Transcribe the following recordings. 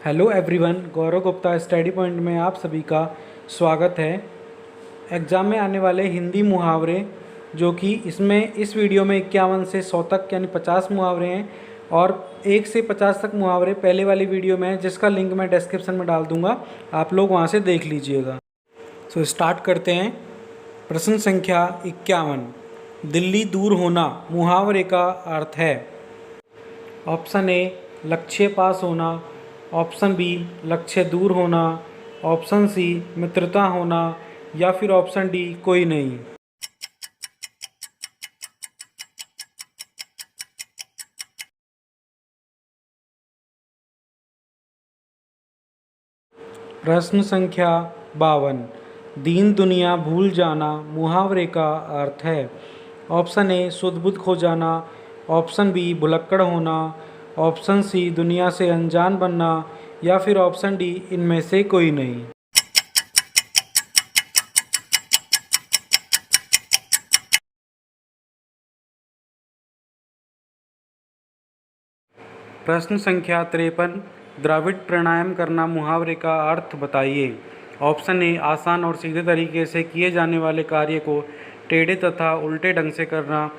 Hello everyone, गौरव Gupta study point में आप सभी का स्वागत है। एग्ज़ाम में आने वाले हिंदी मुहावरे जो कि इसमें इस वीडियो में 51 से 100 तक यानी 50 मुहावरे हैं और 1 से 50 तक मुहावरे पहले वाली वीडियो में है, जिसका लिंक मैं डिस्क्रिप्शन में डाल दूंगा, आप लोग वहां से देख लीजिएगा। सो स्टार्ट करते हैं। प्रश्न संख्या 51, दिल्ली दूर होना मुहावरे का अर्थ है। ऑप्शन ए लक्ष्य पास होना, ऑप्शन बी लक्ष्य दूर होना, ऑप्शन सी मित्रता होना या फिर ऑप्शन डी कोई नहीं। प्रश्न संख्या 52, दीन दुनिया भूल जाना मुहावरे का अर्थ है। ऑप्शन ए सुध बुध खो जाना, ऑप्शन बी भुलक्कड़ होना, ऑप्शन सी दुनिया से अनजान बनना या फिर ऑप्शन डी इनमें से कोई नहीं। प्रश्न संख्या 53, द्रविड़ प्राणायाम करना मुहावरे का अर्थ बताइए। ऑप्शन ए आसान और सीधे तरीके से किए जाने वाले कार्य को टेढ़े तथा उल्टे ढंग से करना,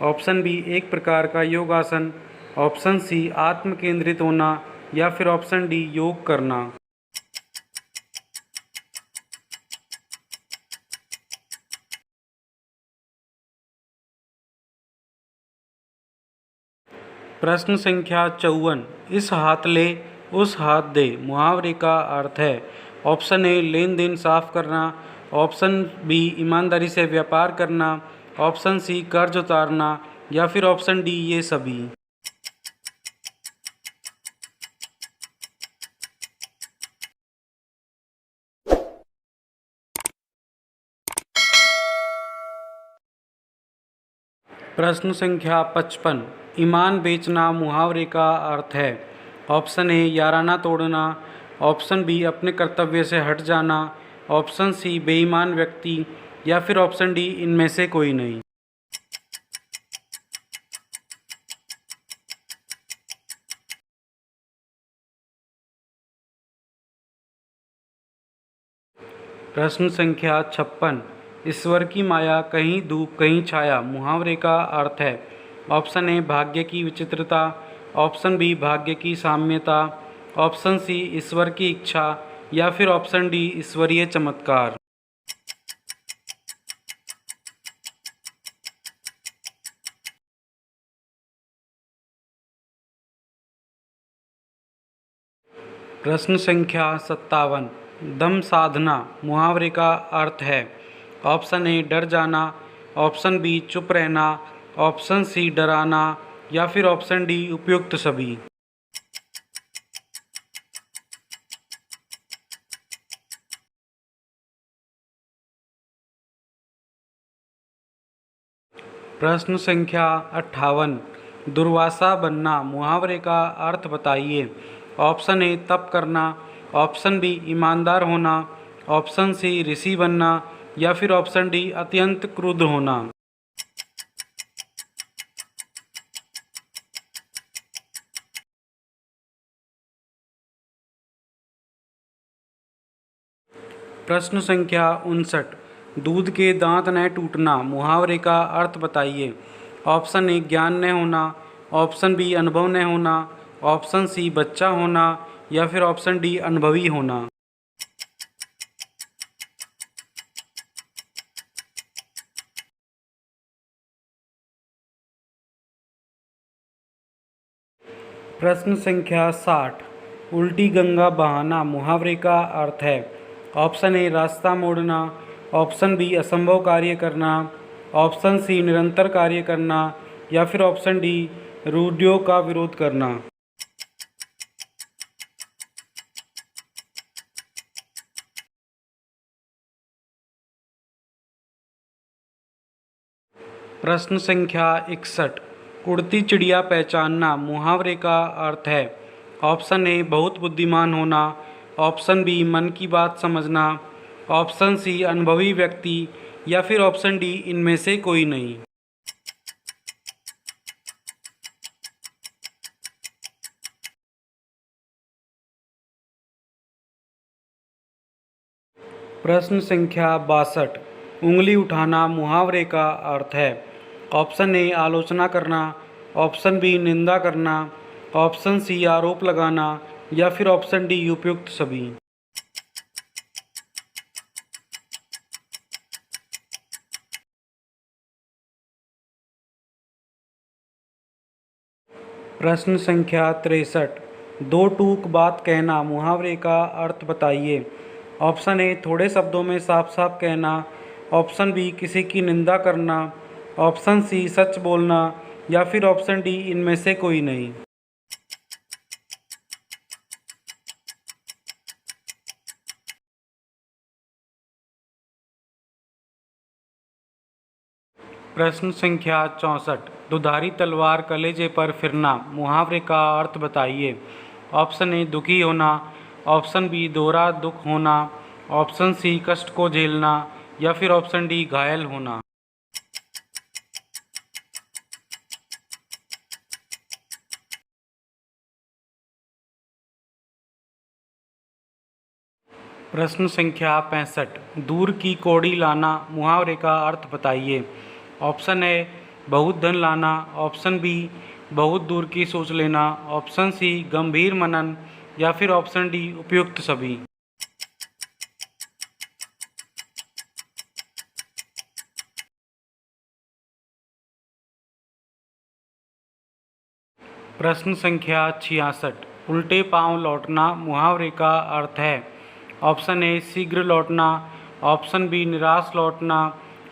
ऑप्शन बी एक प्रकार का योगासन, ऑप्शन सी आत्म केंद्रित होना या फिर ऑप्शन डी योग करना। प्रश्न संख्या 54, इस हाथ ले उस हाथ दे मुहावरे का अर्थ है। ऑप्शन ए लेन देन साफ करना, ऑप्शन बी ईमानदारी से व्यापार करना, ऑप्शन सी कर्ज उतारना या फिर ऑप्शन डी ये सभी। प्रश्न संख्या 55, ईमान बेचना मुहावरे का अर्थ है। ऑप्शन ए याराना तोड़ना, ऑप्शन बी अपने कर्तव्य से हट जाना, ऑप्शन सी बेईमान व्यक्ति या फिर ऑप्शन डी इनमें से कोई नहीं। प्रश्न संख्या 56, ईश्वर की माया कहीं धूप कहीं छाया मुहावरे का अर्थ है। ऑप्शन ए भाग्य की विचित्रता, ऑप्शन बी भाग्य की साम्यता, ऑप्शन सी ईश्वर की इच्छा या फिर ऑप्शन डी ईश्वरीय चमत्कार। प्रश्न संख्या 57, दम साधना मुहावरे का अर्थ है। ऑप्शन ए डर जाना, ऑप्शन बी चुप रहना, ऑप्शन सी डराना या फिर ऑप्शन डी उपयुक्त सभी। प्रश्न संख्या 58, दुर्वासा बनना मुहावरे का अर्थ बताइए। ऑप्शन ए तप करना, ऑप्शन बी ईमानदार होना, ऑप्शन सी ऋषि बनना या फिर ऑप्शन डी अत्यंत क्रुद्ध होना। प्रश्न संख्या 59, दूध के दांत न टूटना मुहावरे का अर्थ बताइए। ऑप्शन ए ज्ञान न होना, ऑप्शन बी अनुभव न होना, ऑप्शन सी बच्चा होना या फिर ऑप्शन डी अनुभवी होना। प्रश्न संख्या 60, उल्टी गंगा बहाना मुहावरे का अर्थ है। ऑप्शन ए रास्ता मोड़ना, ऑप्शन बी असंभव कार्य करना, ऑप्शन सी निरंतर कार्य करना या फिर ऑप्शन डी रूढ़ियों का विरोध करना। प्रश्न संख्या 61, उड़ती चिड़िया पहचानना मुहावरे का अर्थ है। ऑप्शन ए बहुत बुद्धिमान होना, ऑप्शन बी मन की बात समझना, ऑप्शन सी अनुभवी व्यक्ति या फिर ऑप्शन डी इनमें से कोई नहीं। प्रश्न संख्या 62। उंगली उठाना मुहावरे का अर्थ है। ऑप्शन ए आलोचना करना, ऑप्शन बी निंदा करना, ऑप्शन सी आरोप लगाना या फिर ऑप्शन डी उपयुक्त सभी। प्रश्न संख्या 63। दो टूक बात कहना मुहावरे का अर्थ बताइए। ऑप्शन ए थोड़े शब्दों में साफ साफ कहना, ऑप्शन बी किसी की निंदा करना, ऑप्शन सी सच बोलना या फिर ऑप्शन डी इनमें से कोई नहीं। प्रश्न संख्या 64। दुधारी तलवार कलेजे पर फिरना मुहावरे का अर्थ बताइए। ऑप्शन ए दुखी होना, ऑप्शन बी दोहरा दुख होना, ऑप्शन सी कष्ट को झेलना या फिर ऑप्शन डी घायल होना। प्रश्न संख्या 65। दूर की कौड़ी लाना मुहावरे का अर्थ बताइए। ऑप्शन ए बहुत धन लाना, ऑप्शन बी बहुत दूर की सोच लेना, ऑप्शन सी गंभीर मनन या फिर ऑप्शन डी उपयुक्त सभी। प्रश्न संख्या 66। उल्टे पांव लौटना मुहावरे का अर्थ है। ऑप्शन ए शीघ्र लौटना, ऑप्शन बी निराश लौटना,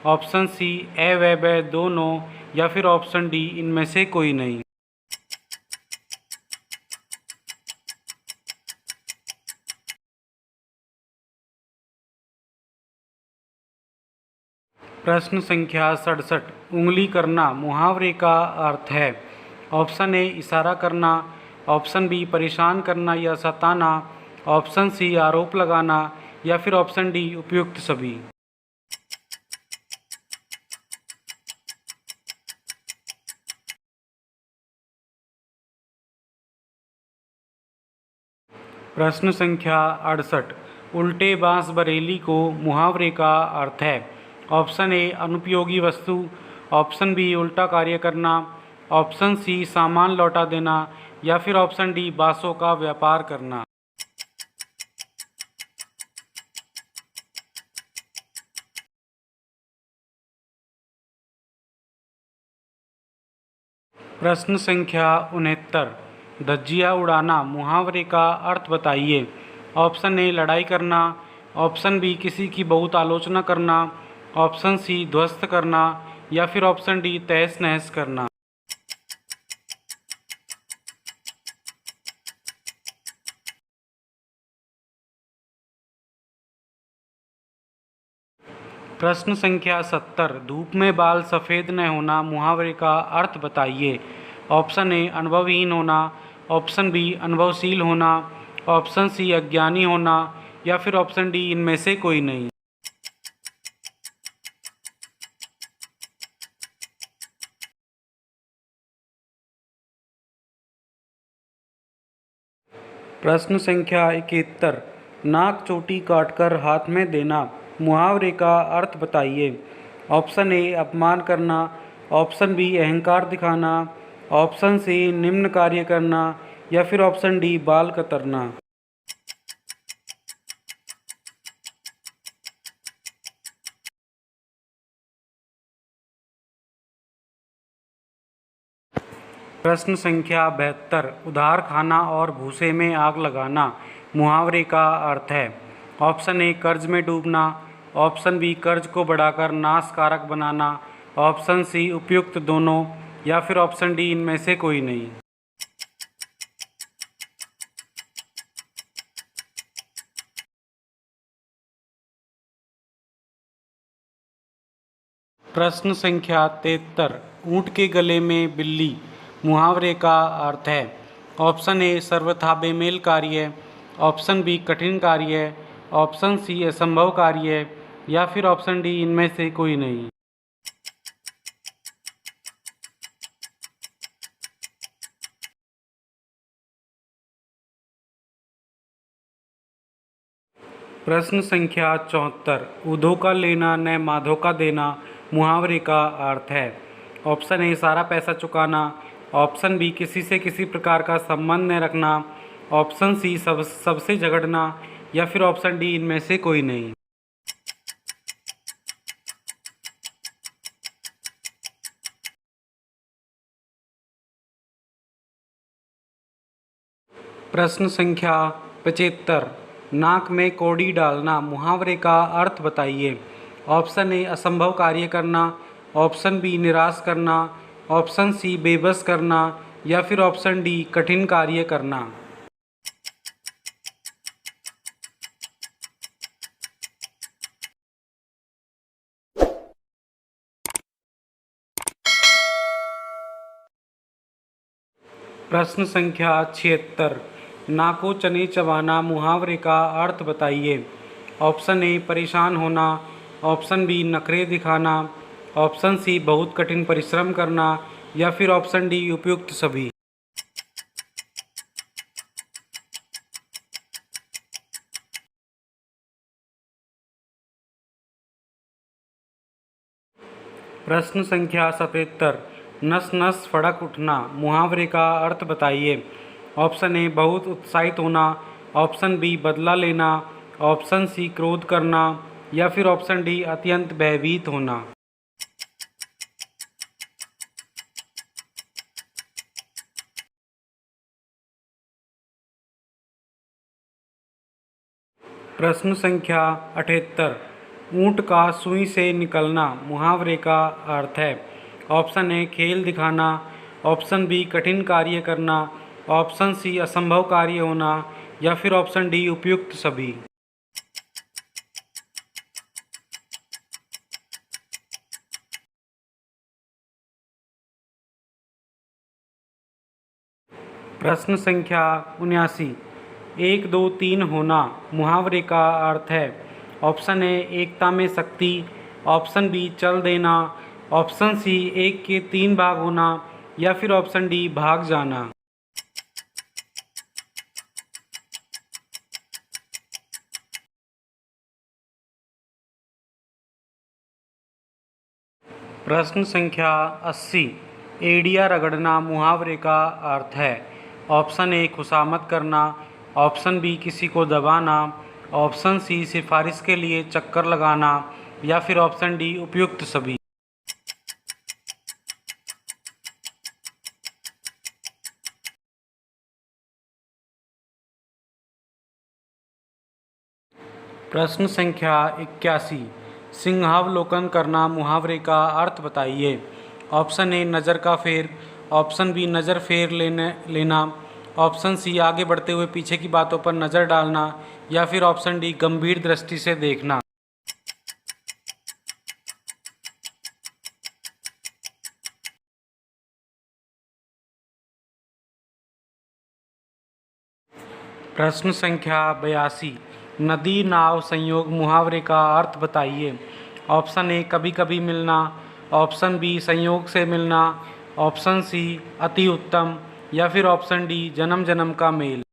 ऑप्शन सी ए व ब दोनों या फिर ऑप्शन डी इनमें से कोई नहीं। प्रश्न संख्या 67। उंगली करना मुहावरे का अर्थ है। ऑप्शन ए इशारा करना, ऑप्शन बी परेशान करना या सताना, ऑप्शन सी आरोप लगाना या फिर ऑप्शन डी उपयुक्त सभी। प्रश्न संख्या 68। उल्टे बांस बरेली को मुहावरे का अर्थ है। ऑप्शन ए अनुपयोगी वस्तु, ऑप्शन बी उल्टा कार्य करना, ऑप्शन सी सामान लौटा देना या फिर ऑप्शन डी बांसों का व्यापार करना। प्रश्न संख्या 69। धज्जियाँ उड़ाना मुहावरे का अर्थ बताइए। ऑप्शन ए लड़ाई करना, ऑप्शन बी किसी की बहुत आलोचना करना, ऑप्शन सी ध्वस्त करना या फिर ऑप्शन डी तहस नहस करना। प्रश्न संख्या 70। धूप में बाल सफ़ेद न होना मुहावरे का अर्थ बताइए। ऑप्शन ए अनुभवहीन होना, ऑप्शन बी अनुभवशील होना, ऑप्शन सी अज्ञानी होना या फिर ऑप्शन डी इनमें से कोई नहीं। प्रश्न संख्या 71। नाक चोटी काटकर हाथ में देना मुहावरे का अर्थ बताइए। ऑप्शन ए अपमान करना, ऑप्शन बी अहंकार दिखाना, ऑप्शन सी निम्न कार्य करना या फिर ऑप्शन डी बाल कतरना। प्रश्न संख्या 72। उधार खाना और भूसे में आग लगाना मुहावरे का अर्थ है। ऑप्शन ए कर्ज में डूबना, ऑप्शन बी कर्ज को बढ़ाकर नाश कारक बनाना, ऑप्शन सी उपयुक्त दोनों या फिर ऑप्शन डी इनमें से कोई नहीं। प्रश्न संख्या 73। ऊँट के गले में बिल्ली मुहावरे का अर्थ है। ऑप्शन ए सर्वथा बेमेल कार्य, ऑप्शन बी कठिन कार्य, ऑप्शन सी असंभव कार्य या फिर ऑप्शन डी इनमें से कोई नहीं। प्रश्न संख्या 74। ऊधो का लेना न माधो का देना मुहावरे का अर्थ है। ऑप्शन ए सारा पैसा चुकाना, ऑप्शन बी किसी से किसी प्रकार का संबंध न रखना, ऑप्शन सी सबसे झगड़ना, या फिर ऑप्शन डी इनमें से कोई नहीं। प्रश्न संख्या 75। नाक में कौड़ी डालना मुहावरे का अर्थ बताइए। ऑप्शन ए असंभव कार्य करना, ऑप्शन बी निराश करना, ऑप्शन सी बेबस करना, या फिर ऑप्शन डी कठिन कार्य करना। प्रश्न संख्या 76। नाको चने चबाना मुहावरे का अर्थ बताइए। ऑप्शन ए परेशान होना, ऑप्शन बी नखरे दिखाना, ऑप्शन सी बहुत कठिन परिश्रम करना, या फिर ऑप्शन डी उपयुक्त सभी। प्रश्न संख्या 77। नस नस फड़क उठना मुहावरे का अर्थ बताइए। ऑप्शन ए बहुत उत्साहित होना, ऑप्शन बी बदला लेना, ऑप्शन सी क्रोध करना, या फिर ऑप्शन डी अत्यंत भयभीत होना। प्रश्न संख्या 78। ऊंट का सुई से निकलना मुहावरे का अर्थ है। ऑप्शन ए खेल दिखाना, ऑप्शन बी कठिन कार्य करना, ऑप्शन सी असंभव कार्य होना, या फिर ऑप्शन डी उपयुक्त सभी। प्रश्न संख्या 79। 1 2 3 होना मुहावरे का अर्थ है। ऑप्शन ए एकता में शक्ति, ऑप्शन बी चल देना, ऑप्शन सी 1 के 3 भाग होना, या फिर ऑप्शन डी भाग जाना। प्रश्न संख्या 80। एड़िया रगड़ना मुहावरे का अर्थ है। ऑप्शन ए खुशामद करना, ऑप्शन बी किसी को दबाना, ऑप्शन सी सिफारिश के लिए चक्कर लगाना, या फिर ऑप्शन डी उपयुक्त सभी। प्रश्न संख्या 81। सिंहावलोकन करना मुहावरे का अर्थ बताइए। ऑप्शन ए नज़र का फेर, ऑप्शन बी नज़र फेर लेना, ऑप्शन सी आगे बढ़ते हुए पीछे की बातों पर नज़र डालना, या फिर ऑप्शन डी गंभीर दृष्टि से देखना। प्रश्न संख्या 82। नदी नाव संयोग मुहावरे का अर्थ बताइए। ऑप्शन ए कभी कभी मिलना, ऑप्शन बी संयोग से मिलना, ऑप्शन सी अति उत्तम, या फिर ऑप्शन डी जन्म जन्म का मेल।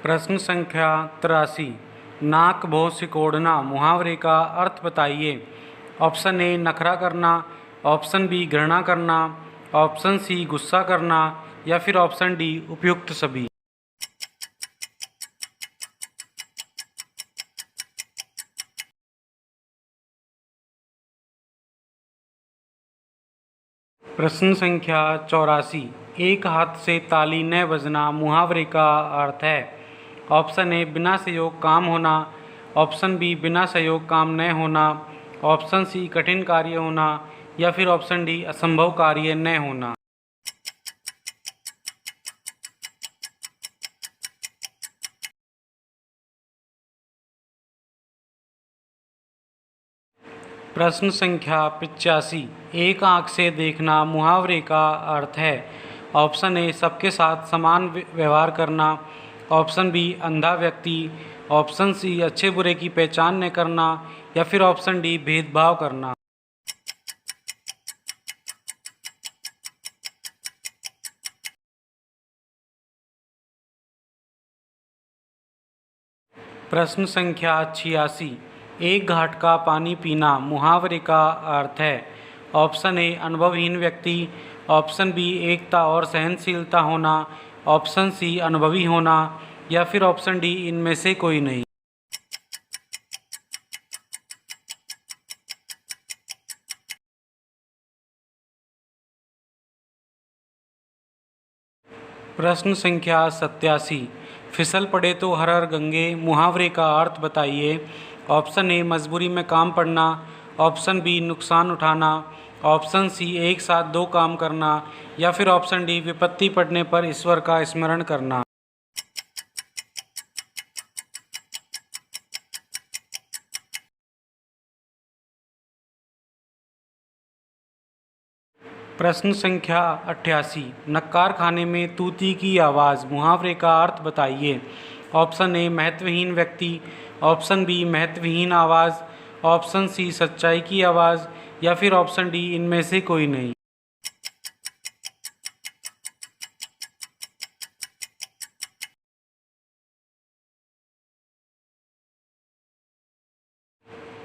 प्रश्न संख्या 83। नाक भौं सिकोड़ना मुहावरे का अर्थ बताइए। ऑप्शन ए नखरा करना, ऑप्शन बी घृणा करना, ऑप्शन सी गुस्सा करना, या फिर ऑप्शन डी उपयुक्त सभी। प्रश्न संख्या 84। एक हाथ से ताली न बजना मुहावरे का अर्थ है। ऑप्शन ए बिना सहयोग काम होना, ऑप्शन बी बिना सहयोग काम न होना, ऑप्शन सी कठिन कार्य होना, या फिर ऑप्शन डी असंभव कार्य न होना। प्रश्न संख्या 85। एक आंख से देखना मुहावरे का अर्थ है। ऑप्शन ए सबके साथ समान व्यवहार करना, ऑप्शन बी अंधा व्यक्ति, ऑप्शन सी अच्छे बुरे की पहचान न करना, या फिर ऑप्शन डी भेदभाव करना। प्रश्न संख्या 86। एक घाट का पानी पीना मुहावरे का अर्थ है। ऑप्शन ए अनुभवहीन व्यक्ति, ऑप्शन बी एकता और सहनशीलता होना, ऑप्शन सी अनुभवी होना या फिर ऑप्शन डी इनमें से कोई नहीं। प्रश्न संख्या 87। फिसल पड़े तो हर हर गंगे मुहावरे का अर्थ बताइए। ऑप्शन ए मजबूरी में काम पड़ना, ऑप्शन बी नुकसान उठाना, ऑप्शन सी एक साथ दो काम करना या फिर ऑप्शन डी विपत्ति पड़ने पर ईश्वर का स्मरण करना। प्रश्न संख्या 88। नक्कार खाने में तूती की आवाज़ मुहावरे का अर्थ बताइए। ऑप्शन ए महत्वहीन व्यक्ति, ऑप्शन बी महत्वहीन आवाज़, ऑप्शन सी सच्चाई की आवाज़ या फिर ऑप्शन डी इनमें से कोई नहीं।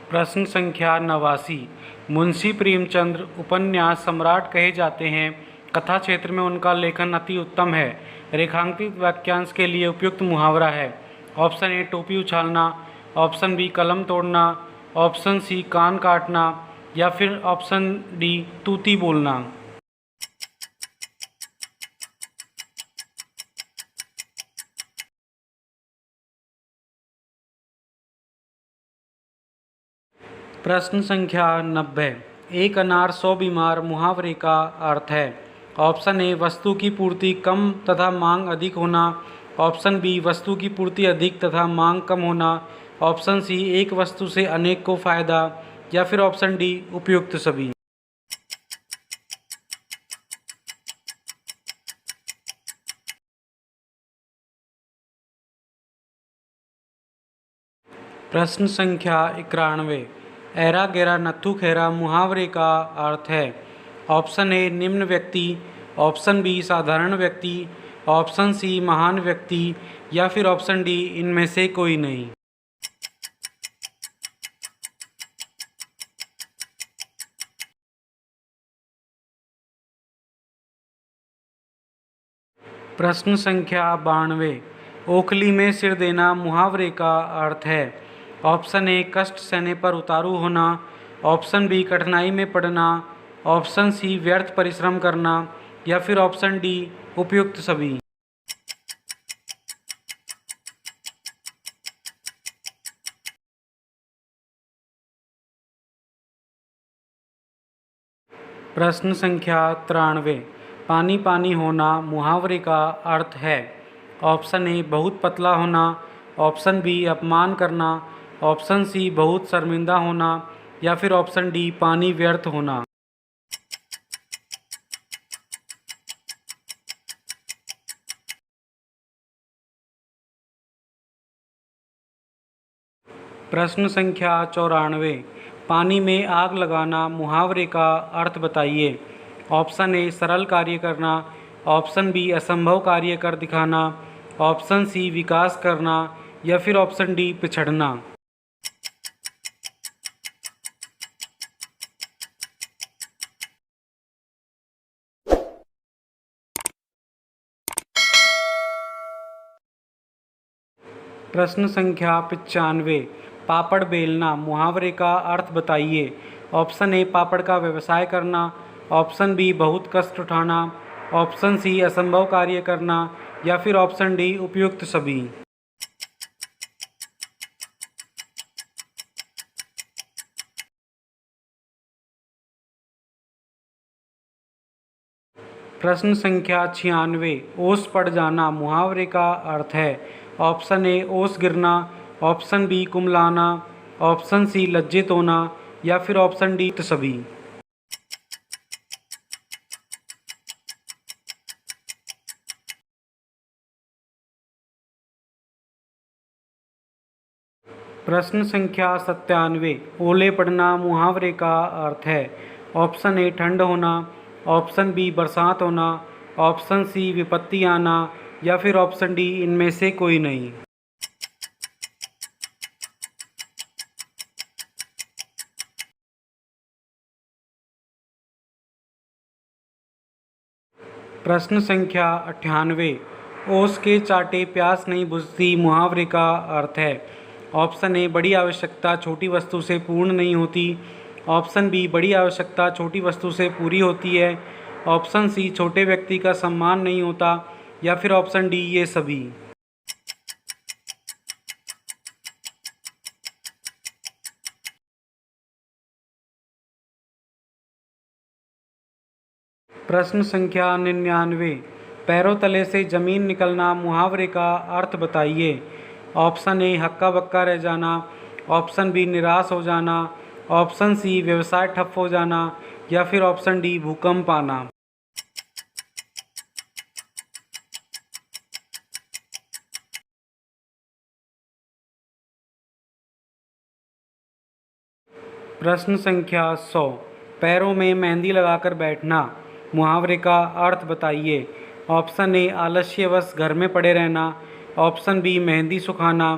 प्रश्न संख्या 89। मुंशी प्रेमचंद्र उपन्यास सम्राट कहे जाते हैं। कथा क्षेत्र में उनका लेखन अति उत्तम है। रेखांकित वाक्यांश के लिए उपयुक्त मुहावरा है। ऑप्शन ए टोपी उछालना, ऑप्शन बी कलम तोड़ना, ऑप्शन सी कान काटना या फिर ऑप्शन डी तूती बोलना। प्रश्न संख्या 90। एक अनार 100 बीमार मुहावरे का अर्थ है। ऑप्शन ए वस्तु की पूर्ति कम तथा मांग अधिक होना, ऑप्शन बी वस्तु की पूर्ति अधिक तथा मांग कम होना, ऑप्शन सी एक वस्तु से अनेक को फायदा या फिर ऑप्शन डी उपयुक्त सभी। प्रश्न संख्या 91। ऐरा गैरा नत्थू खैरा मुहावरे का अर्थ है। ऑप्शन ए निम्न व्यक्ति, ऑप्शन बी साधारण व्यक्ति, ऑप्शन सी महान व्यक्ति या फिर ऑप्शन डी इनमें से कोई नहीं। प्रश्न संख्या 92। ओखली में सिर देना मुहावरे का अर्थ है। ऑप्शन ए कष्ट सहने पर उतारू होना, ऑप्शन बी कठिनाई में पड़ना, ऑप्शन सी व्यर्थ परिश्रम करना या फिर ऑप्शन डी उपयुक्त सभी। प्रश्न संख्या 93। पानी पानी होना मुहावरे का अर्थ है। ऑप्शन ए बहुत पतला होना, ऑप्शन बी अपमान करना, ऑप्शन सी बहुत शर्मिंदा होना या फिर ऑप्शन डी पानी व्यर्थ होना। प्रश्न संख्या 94। पानी में आग लगाना मुहावरे का अर्थ बताइए। ऑप्शन ए सरल कार्य करना, ऑप्शन बी असंभव कार्य कर दिखाना, ऑप्शन सी विकास करना या फिर ऑप्शन डी पिछड़ना। प्रश्न संख्या 95। पापड़ बेलना मुहावरे का अर्थ बताइए। ऑप्शन ए पापड़ का व्यवसाय करना, ऑप्शन बी बहुत कष्ट उठाना, ऑप्शन सी असंभव कार्य करना या फिर ऑप्शन डी उपयुक्त सभी। प्रश्न संख्या 96। ओस पड़ जाना मुहावरे का अर्थ है। ऑप्शन ए ओस गिरना, ऑप्शन बी कुम्हलाना, ऑप्शन सी लज्जित होना या फिर ऑप्शन डी सभी। प्रश्न संख्या 97। ओले पड़ना मुहावरे का अर्थ है। ऑप्शन ए ठंड होना, ऑप्शन बी बरसात होना, ऑप्शन सी विपत्ति आना या फिर ऑप्शन डी इनमें से कोई नहीं। प्रश्न संख्या 98। ओस के चाटे प्यास नहीं बुझती मुहावरे का अर्थ है। ऑप्शन ए बड़ी आवश्यकता छोटी वस्तु से पूर्ण नहीं होती। ऑप्शन बी बड़ी आवश्यकता छोटी वस्तु से पूरी होती है। ऑप्शन सी छोटे व्यक्ति का सम्मान नहीं होता। या फिर ऑप्शन डी ये सभी। प्रश्न संख्या 99। पैरों तले से जमीन निकलना मुहावरे का अर्थ बताइए। ऑप्शन ए हक्का बक्का रह जाना। ऑप्शन बी निराश हो जाना। ऑप्शन सी व्यवसाय ठप हो जाना। या फिर ऑप्शन डी भूकंप आना। प्रश्न संख्या 100। पैरों में मेहंदी लगाकर बैठना मुहावरे का अर्थ बताइए। ऑप्शन ए आलस्यवश घर में पड़े रहना। ऑप्शन बी मेहंदी सुखाना।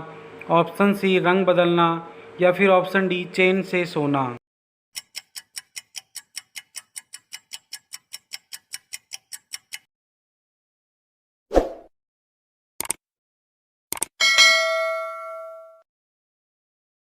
ऑप्शन सी रंग बदलना। या फिर ऑप्शन डी चैन से सोना।